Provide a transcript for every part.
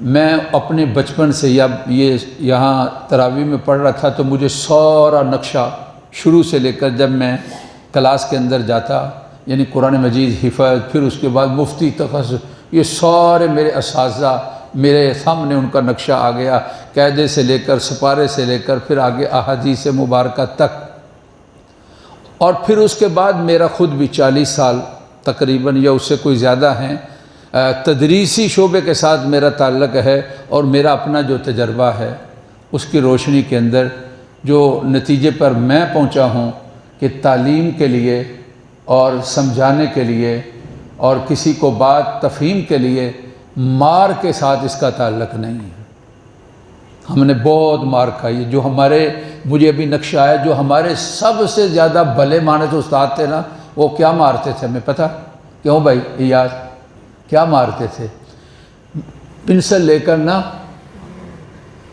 میں اپنے بچپن سے یا یہ یہاں تراویح میں پڑھ رہا تھا تو مجھے سارا نقشہ شروع سے لے کر جب میں کلاس کے اندر جاتا، یعنی قرآن مجید حفظ، پھر اس کے بعد مفتی تخصص، یہ سارے میرے اساتذہ، میرے سامنے ان کا نقشہ آ گیا، قاعدے سے لے کر سپارے سے لے کر پھر آگے احادیث مبارکہ تک۔ اور پھر اس کے بعد میرا خود بھی 40 سال تقریباً یا اس سے کوئی زیادہ ہیں تدریسی شعبے کے ساتھ میرا تعلق ہے، اور میرا اپنا جو تجربہ ہے اس کی روشنی کے اندر جو نتیجے پر میں پہنچا ہوں کہ تعلیم کے لیے اور سمجھانے کے لیے اور کسی کو بات تفہیم کے لیے مار کے ساتھ اس کا تعلق نہیں ہے۔ ہم نے بہت مار کھائی ہے۔ جو مجھے ابھی نقشہ آیا، جو ہمارے سب سے زیادہ بھلے مانس استاد تھے نا، وہ کیا مارتے تھے ہمیں پتہ؟ کیوں بھائی یاد کیا مارتے تھے؟ پنسل لے کر نا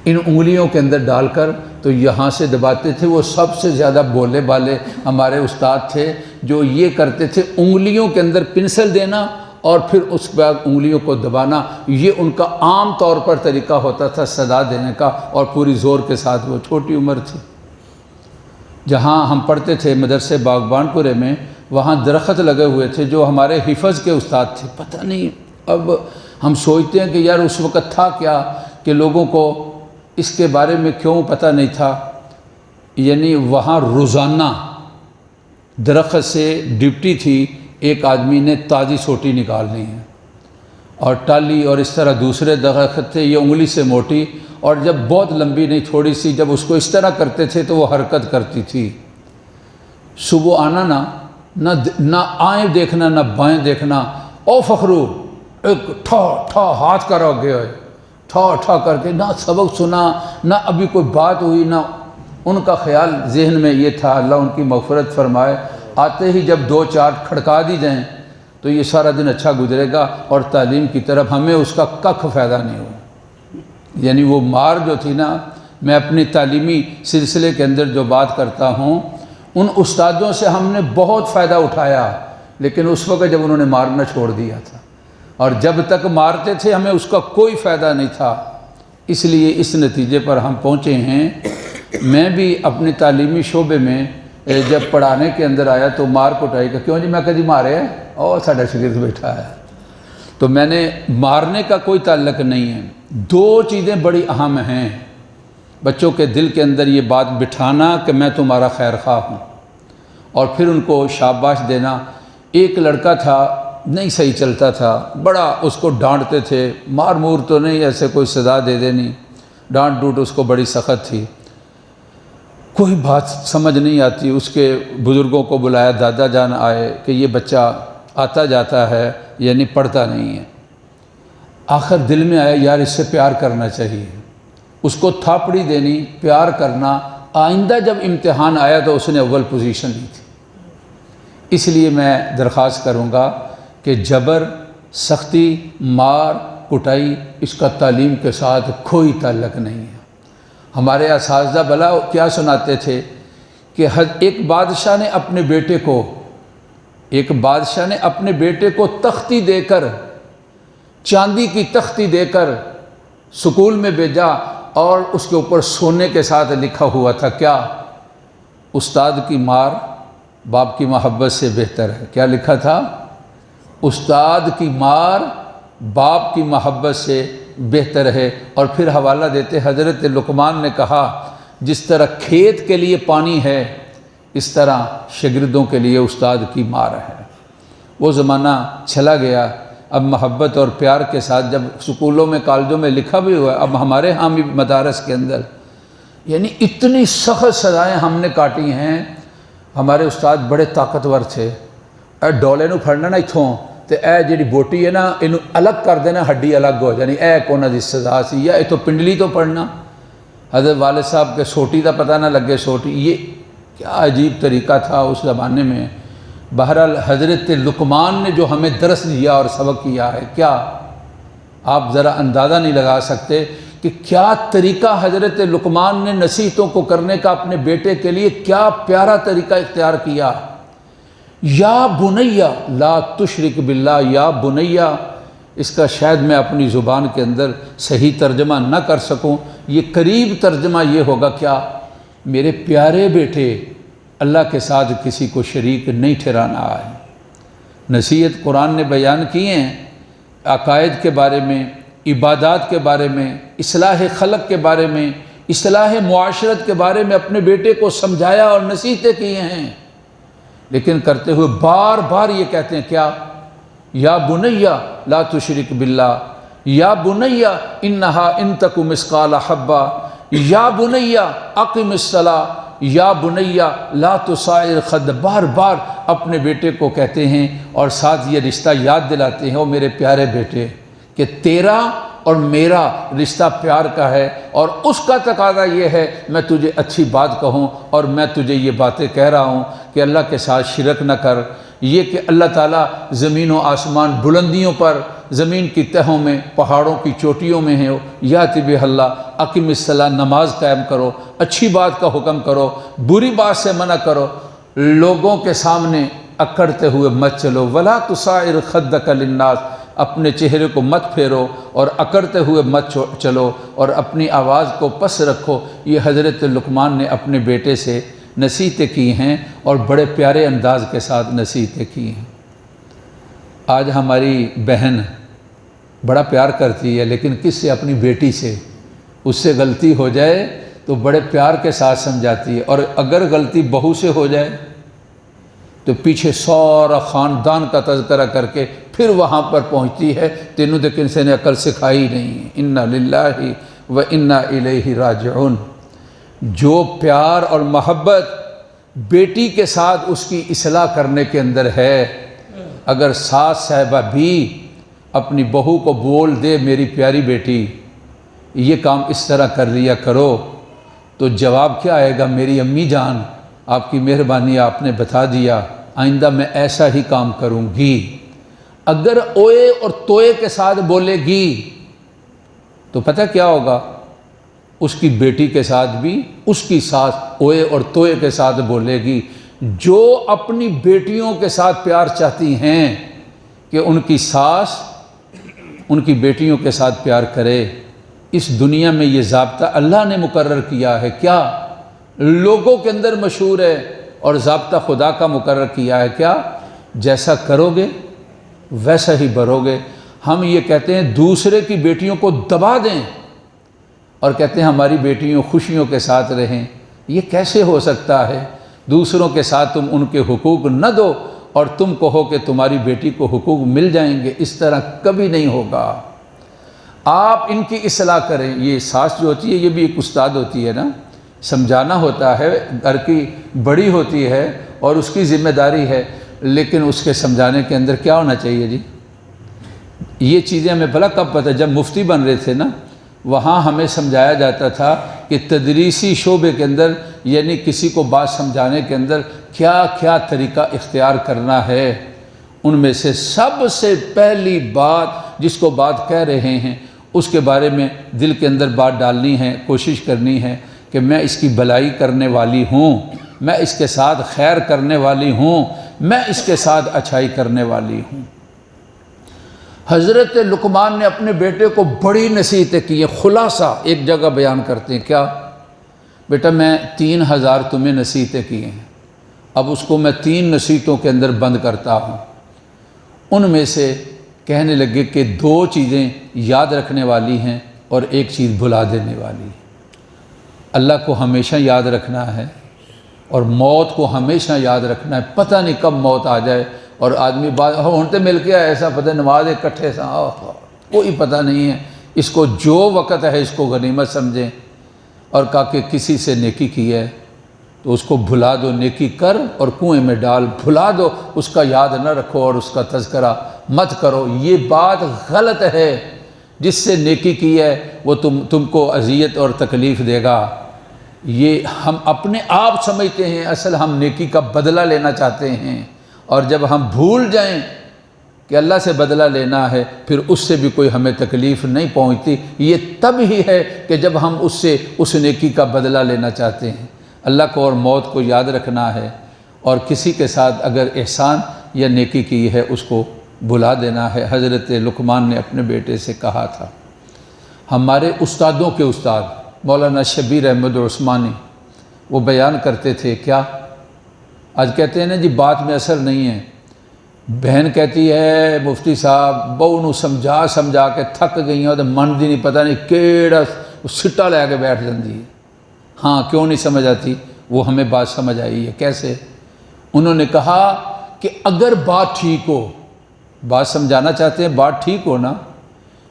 ان انگلیوں کے اندر ڈال کر تو یہاں سے دباتے تھے۔ وہ سب سے زیادہ بولے بالے ہمارے استاد تھے جو یہ کرتے تھے، انگلیوں کے اندر پنسل دینا اور پھر اس کے بعد انگلیوں کو دبانا۔ یہ ان کا عام طور پر طریقہ ہوتا تھا صدا دینے کا، اور پوری زور کے ساتھ۔ وہ چھوٹی عمر تھی۔ جہاں ہم پڑھتے تھے مدرسے باغبان پورے میں، وہاں درخت لگے ہوئے تھے جو ہمارے حفظ کے استاد تھے۔ پتہ نہیں اب ہم سوچتے ہیں کہ یار اس وقت تھا کیا کہ لوگوں کو اس کے بارے میں کیوں پتہ نہیں تھا۔ یعنی وہاں روزانہ درخت سے ڈیوٹی تھی، ایک آدمی نے تازی سوٹی نکالنی ہے، اور ٹالی اور اس طرح دوسرے درخت تھے، یہ انگلی سے موٹی، اور جب بہت لمبی نہیں تھوڑی سی، جب اس کو اس طرح کرتے تھے تو وہ حرکت کرتی تھی۔ صبح آنا نہ آئیں دیکھنا نہ بائیں دیکھنا، او فخرو ایک ٹھا ٹھا ہاتھ کرو گے ہوئے، ٹھا ٹھا کر کے، نہ سبق سنا نہ ابھی کوئی بات ہوئی، نہ ان کا خیال ذہن میں یہ تھا، اللہ ان کی مغفرت فرمائے، آتے ہی جب 2-4 کھڑکا دی جائیں تو یہ سارا دن اچھا گزرے گا، اور تعلیم کی طرف ہمیں اس کا ککھ فائدہ نہیں ہو۔ یعنی وہ مار جو تھی نا، میں اپنی تعلیمی سلسلے کے اندر جو بات کرتا ہوں، ان استادوں سے ہم نے بہت فائدہ اٹھایا، لیکن اس وقت جب انہوں نے مارنا چھوڑ دیا تھا، اور جب تک مارتے تھے ہمیں اس کا کوئی فائدہ نہیں تھا۔ اس لیے اس نتیجے پر ہم پہنچے ہیں۔ میں بھی اپنے تعلیمی شعبے میں جب پڑھانے کے اندر آیا تو مار کٹائی کا کیوں جی میں کدی مارے ہے، اور ساڈا شاگرد بیٹھا ہے، تو میں نے مارنے کا کوئی تعلق نہیں ہے۔ 2 چیزیں بڑی اہم ہیں بچوں کے دل کے اندر، یہ بات بٹھانا کہ میں تمہارا خیر خواہ ہوں، اور پھر ان کو شاباش دینا۔ ایک لڑکا تھا نہیں صحیح چلتا تھا، بڑا اس کو ڈانٹتے تھے، مار مور تو نہیں، ایسے کوئی سزا دے دینی، ڈانٹ ڈوٹ اس کو بڑی سخت تھی، کوئی بات سمجھ نہیں آتی۔ اس کے بزرگوں کو بلایا، دادا جان آئے کہ یہ بچہ آتا جاتا ہے یعنی پڑھتا نہیں ہے۔ آخر دل میں آیا یار اس سے پیار کرنا چاہیے، اس کو تھاپڑی دینی، پیار کرنا، آئندہ جب امتحان آیا تو اس نے اول پوزیشن لی تھی۔ اس لیے میں درخواست کروں گا کہ جبر، سختی، مار کٹائی، اس کا تعلیم کے ساتھ کوئی تعلق نہیں ہے۔ ہمارے اساتذہ بلا کیا سناتے تھے کہ ایک بادشاہ نے اپنے بیٹے کو تختی دے کر، چاندی کی تختی دے کر سکول میں بھیجا، اور اس کے اوپر سونے کے ساتھ لکھا ہوا تھا کیا؟ استاد کی مار باپ کی محبت سے بہتر ہے۔ کیا لکھا تھا؟ استاد کی مار باپ کی محبت سے بہتر ہے۔ اور پھر حوالہ دیتے حضرت لقمان نے کہا جس طرح کھیت کے لیے پانی ہے اس طرح شاگردوں کے لیے استاد کی مار ہے۔ وہ زمانہ چلا گیا، اب محبت اور پیار کے ساتھ جب سکولوں میں کالجوں میں لکھا بھی ہوا ہے، اب ہمارے ہاں بھی مدارس کے اندر یعنی اتنی سخت سزائیں ہم نے کاٹی ہیں۔ ہمارے استاد بڑے طاقتور تھے، اے ڈولے نو پھڑنا نا اتھوں تے اے جڑی بوٹی ہے نا اینو الگ کر دینا، ہڈی الگ ہو جانی، اے کونا دی سزا سی، یا اتھوں پنڈلی تو پڑھنا۔ حضرت والد صاحب کے سوٹی دا پتہ نہ لگے، سوٹی، یہ کیا عجیب طریقہ تھا اس زمانے میں۔ بہرحال حضرت لقمان نے جو ہمیں درس دیا اور سبق کیا ہے، کیا آپ ذرا اندازہ نہیں لگا سکتے کہ کیا طریقہ حضرت لقمان نے نصیحتوں کو کرنے کا اپنے بیٹے کے لیے، کیا پیارا طریقہ اختیار کیا۔ یا بنیا لا تشرک باللہ، یا بنیا اس کا شاید میں اپنی زبان کے اندر صحیح ترجمہ نہ کر سکوں، یہ قریب ترجمہ یہ ہوگا کیا، میرے پیارے بیٹے اللہ کے ساتھ کسی کو شریک نہیں ٹھہرانا ہے۔ نصیحت قرآن نے بیان کی ہیں، عقائد کے بارے میں، عبادات کے بارے میں، اصلاح خلق کے بارے میں، اصلاح معاشرت کے بارے میں اپنے بیٹے کو سمجھایا اور نصیحتیں کی ہیں، لیکن کرتے ہوئے بار بار یہ کہتے ہیں کیا، یا بنیا لا تشرک باللہ، یا بنیا انہا ان تک مثقال حبہ، یا بنیا اقم الصلاۃ، یا بنیا لا تسائر خد، بار بار اپنے بیٹے کو کہتے ہیں اور ساتھ یہ رشتہ یاد دلاتے ہیں، او میرے پیارے بیٹے کہ تیرا اور میرا رشتہ پیار کا ہے، اور اس کا تقاضا یہ ہے میں تجھے اچھی بات کہوں، اور میں تجھے یہ باتیں کہہ رہا ہوں کہ اللہ کے ساتھ شرک نہ کر، یہ کہ اللہ تعالیٰ زمین و آسمان بلندیوں پر، زمین کی تہوں میں، پہاڑوں کی چوٹیوں میں ہے، یات بہ اللہ، اقم الصلاۃ، نماز قائم کرو، اچھی بات کا حکم کرو، بری بات سے منع کرو، لوگوں کے سامنے اکڑتے ہوئے مت چلو، ولا تصائر خدک للناس، اپنے چہرے کو مت پھیرو اور اکڑتے ہوئے مت چلو، اور اپنی آواز کو پس رکھو۔ یہ حضرت لقمان نے اپنے بیٹے سے نصیحتیں کی ہیں اور بڑے پیارے انداز کے ساتھ نصیحتیں کی ہیں۔ آج ہماری بہن بڑا پیار کرتی ہے، لیکن کس سے؟ اپنی بیٹی سے۔ اس سے غلطی ہو جائے تو بڑے پیار کے ساتھ سمجھاتی ہے، اور اگر غلطی بہو سے ہو جائے تو پیچھے سارا خاندان کا تذکرہ کر کے پھر وہاں پر پہنچتی ہے، تینوں تو کسی نے عقل سکھائی نہیں۔ انا للہ و انا الیہ راجعون۔ جو پیار اور محبت بیٹی کے ساتھ اس کی اصلاح کرنے کے اندر ہے، اگر ساس صاحبہ بھی اپنی بہو کو بول دے میری پیاری بیٹی یہ کام اس طرح کر لیا کرو، تو جواب کیا آئے گا؟ میری امی جان آپ کی مہربانی، آپ نے بتا دیا، آئندہ میں ایسا ہی کام کروں گی۔ اگر اوئے اور توئے کے ساتھ بولے گی تو پتہ کیا ہوگا؟ اس کی بیٹی کے ساتھ بھی اس کی ساس اوئے اور توئے کے ساتھ بولے گی۔ جو اپنی بیٹیوں کے ساتھ پیار چاہتی ہیں کہ ان کی ساس ان کی بیٹیوں کے ساتھ پیار کرے، اس دنیا میں یہ ضابطہ اللہ نے مقرر کیا ہے کیا؟ لوگوں کے اندر مشہور ہے، اور ضابطہ خدا کا مقرر کیا ہے کیا؟ جیسا کرو گے ویسا ہی بھرو گے۔ ہم یہ کہتے ہیں دوسرے کی بیٹیوں کو دبا دیں اور کہتے ہیں ہماری بیٹیوں خوشیوں کے ساتھ رہیں، یہ کیسے ہو سکتا ہے؟ دوسروں کے ساتھ تم ان کے حقوق نہ دو اور تم کہو کہ تمہاری بیٹی کو حقوق مل جائیں گے، اس طرح کبھی نہیں ہوگا۔ آپ ان کی اصلاح کریں۔ یہ ساس جو ہوتی ہے یہ بھی ایک استاد ہوتی ہے نا، سمجھانا ہوتا ہے، گھر کی بڑی ہوتی ہے اور اس کی ذمہ داری ہے، لیکن اس کے سمجھانے کے اندر کیا ہونا چاہیے جی؟ یہ چیزیں ہمیں بھلا کب پتہ؟ جب مفتی بن رہے تھے نا، وہاں ہمیں سمجھایا جاتا تھا کہ تدریسی شعبے کے اندر، یعنی کسی کو بات سمجھانے کے اندر کیا کیا طریقہ اختیار کرنا ہے۔ ان میں سے سب سے پہلی بات جس کو بات کہہ رہے ہیں اس کے بارے میں دل کے اندر بات ڈالنی ہے، کوشش کرنی ہے کہ میں اس کی بھلائی کرنے والی ہوں، میں اس کے ساتھ خیر کرنے والی ہوں، میں اس کے ساتھ اچھائی کرنے والی ہوں۔ حضرت لقمان نے اپنے بیٹے کو بڑی نصیحتیں کی ہیں، خلاصہ ایک جگہ بیان کرتے ہیں کیا؟ بیٹا میں 3000 تمہیں نصیحتیں کی ہیں، اب اس کو میں 3 نصیحتوں کے اندر بند کرتا ہوں۔ ان میں سے کہنے لگے کہ 2 چیزیں یاد رکھنے والی ہیں اور ایک چیز بھلا دینے والی ہے۔ اللہ کو ہمیشہ یاد رکھنا ہے اور موت کو ہمیشہ یاد رکھنا ہے۔ پتہ نہیں کب موت آ جائے اور آدمی ہونتے مل کے ایسا پتہ نماز اکٹھے سا کوئی پتہ نہیں ہے، اس کو جو وقت ہے اس کو غنیمت سمجھیں، اور کہا کہ کسی سے نیکی کی ہے تو اس کو بھلا دو، نیکی کر اور کنویں میں ڈال، بھلا دو، اس کا یاد نہ رکھو اور اس کا تذکرہ مت کرو۔ یہ بات غلط ہے، جس سے نیکی کی ہے وہ تم کو اذیت اور تکلیف دے گا۔ یہ ہم اپنے آپ سمجھتے ہیں، اصل ہم نیکی کا بدلہ لینا چاہتے ہیں، اور جب ہم بھول جائیں کہ اللہ سے بدلہ لینا ہے پھر اس سے بھی کوئی ہمیں تکلیف نہیں پہنچتی۔ یہ تب ہی ہے کہ جب ہم اس سے اس نیکی کا بدلہ لینا چاہتے ہیں۔ اللہ کو اور موت کو یاد رکھنا ہے، اور کسی کے ساتھ اگر احسان یا نیکی کی ہے اس کو بلا دینا ہے۔ حضرت لقمان نے اپنے بیٹے سے کہا تھا۔ ہمارے استادوں کے استاد مولانا شبیر احمد عثمانی وہ بیان کرتے تھے کیا، آج کہتے ہیں نا جی بات میں اثر نہیں ہے، بہن کہتی ہے مفتی صاحب بہو نو سمجھا کے تھک گئی ہوں تو من دی نہیں، پتہ نہیں کیڑا سٹا لے کے بیٹھ جاندی ہے۔ ہاں کیوں نہیں سمجھ آتی؟ وہ ہمیں بات سمجھ آئی ہے۔ کیسے؟ انہوں نے کہا کہ اگر بات ٹھیک ہو، بات سمجھانا چاہتے ہیں، بات ٹھیک ہو نا،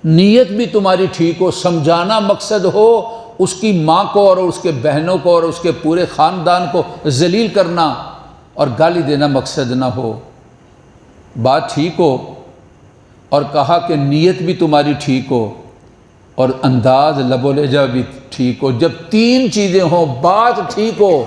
نیت بھی تمہاری ٹھیک ہو، سمجھانا مقصد ہو، اس کی ماں کو اور اس کے بہنوں کو اور اس کے پورے خاندان کو ذلیل کرنا اور گالی دینا مقصد نہ ہو، بات ٹھیک ہو، اور کہا کہ نیت بھی تمہاری ٹھیک ہو اور انداز لب و لہجہ بھی ٹھیک ہو۔ جب تین چیزیں ہوں، بات ٹھیک ہو،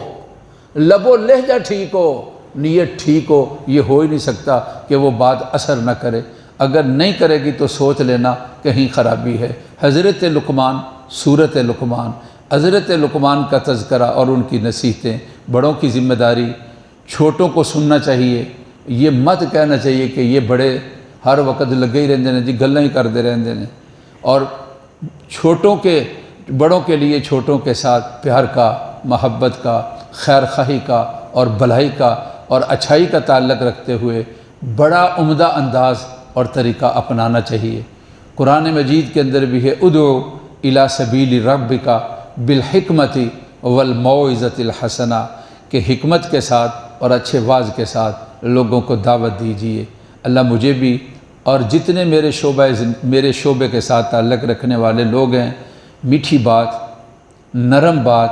لب و لہجہ ٹھیک ہو، نیت ٹھیک ہو، یہ ہو ہی نہیں سکتا کہ وہ بات اثر نہ کرے۔ اگر نہیں کرے گی تو سوچ لینا کہیں خرابی ہے۔ حضرت لقمان، سورۃ لقمان، حضرت لقمان کا تذکرہ اور ان کی نصیحتیں، بڑوں کی ذمہ داری، چھوٹوں کو سننا چاہیے۔ یہ مت کہنا چاہیے کہ یہ بڑے ہر وقت لگے ہی رہندے نے جی، گلاں ہی کرتے رہندے نے، اور بڑوں کے لیے چھوٹوں کے ساتھ پیار کا، محبت کا، خیر خواہی کا اور بھلائی کا اور اچھائی کا تعلق رکھتے ہوئے بڑا عمدہ انداز اور طریقہ اپنانا چاہیے۔ قرآن مجید کے اندر بھی ہے ادعو الی سبیل ربک بالحکمت والموعظۃ الحسنہ، کہ حکمت کے ساتھ اور اچھے واعظ کے ساتھ لوگوں کو دعوت دیجیے۔ اللہ مجھے بھی اور جتنے میرے شعبے کے ساتھ تعلق رکھنے والے لوگ ہیں، میٹھی بات، نرم بات،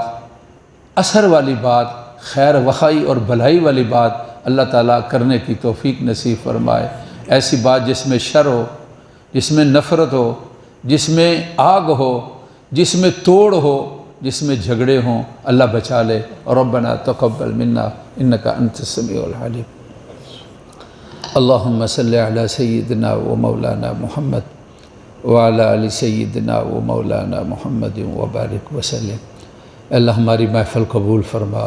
اثر والی بات، خیر وخائی اور بھلائی والی بات اللہ تعالیٰ کرنے کی توفیق نصیب فرمائے۔ ایسی بات جس میں شر ہو، جس میں نفرت ہو، جس میں آگ ہو، جس میں توڑ ہو، جس میں جھگڑے ہوں، اللہ بچا لے۔ ربنا تقبل منا انک انت السمیع العلیم۔ اللہم صلی علی سیدنا و مولانا محمد وعلی آل سیدنا و مولانا محمد وبارک وسلم۔ اللہ ہماری محفل قبول فرما،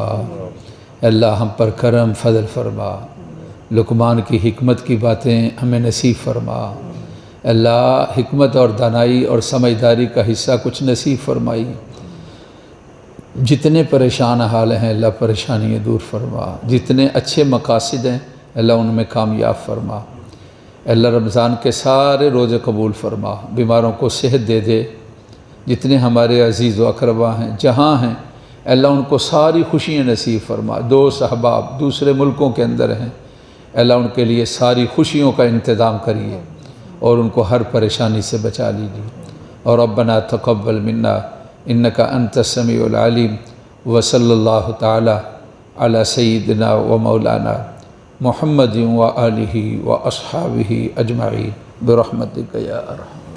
اللہ ہم پر کرم فضل فرما، لقمان کی حکمت کی باتیں ہمیں نصیب فرما، اللہ حکمت اور دانائی اور سمجھداری کا حصہ کچھ نصیب فرمائی۔ جتنے پریشان حال ہیں اللہ پریشانیاں دور فرما، جتنے اچھے مقاصد ہیں اللہ ان میں کامیاب فرما۔ اللہ رمضان کے سارے روزے قبول فرما، بیماروں کو صحت دے دے، جتنے ہمارے عزیز و اقربا ہیں جہاں ہیں اللہ ان کو ساری خوشیاں نصیب فرما۔ دوست احباب دوسرے ملکوں کے اندر ہیں، اللہ ان کے لیے ساری خوشیوں کا انتظام کریے اور ان کو ہر پریشانی سے بچا لیجیے۔ اور ربنا تقبل منا انک انت السمیع العلیم، وصلی اللہ تعالی علی سیدنا و مولانا محمد و آلہ و اصحابہ اجمعین برحمتک یا ارحم۔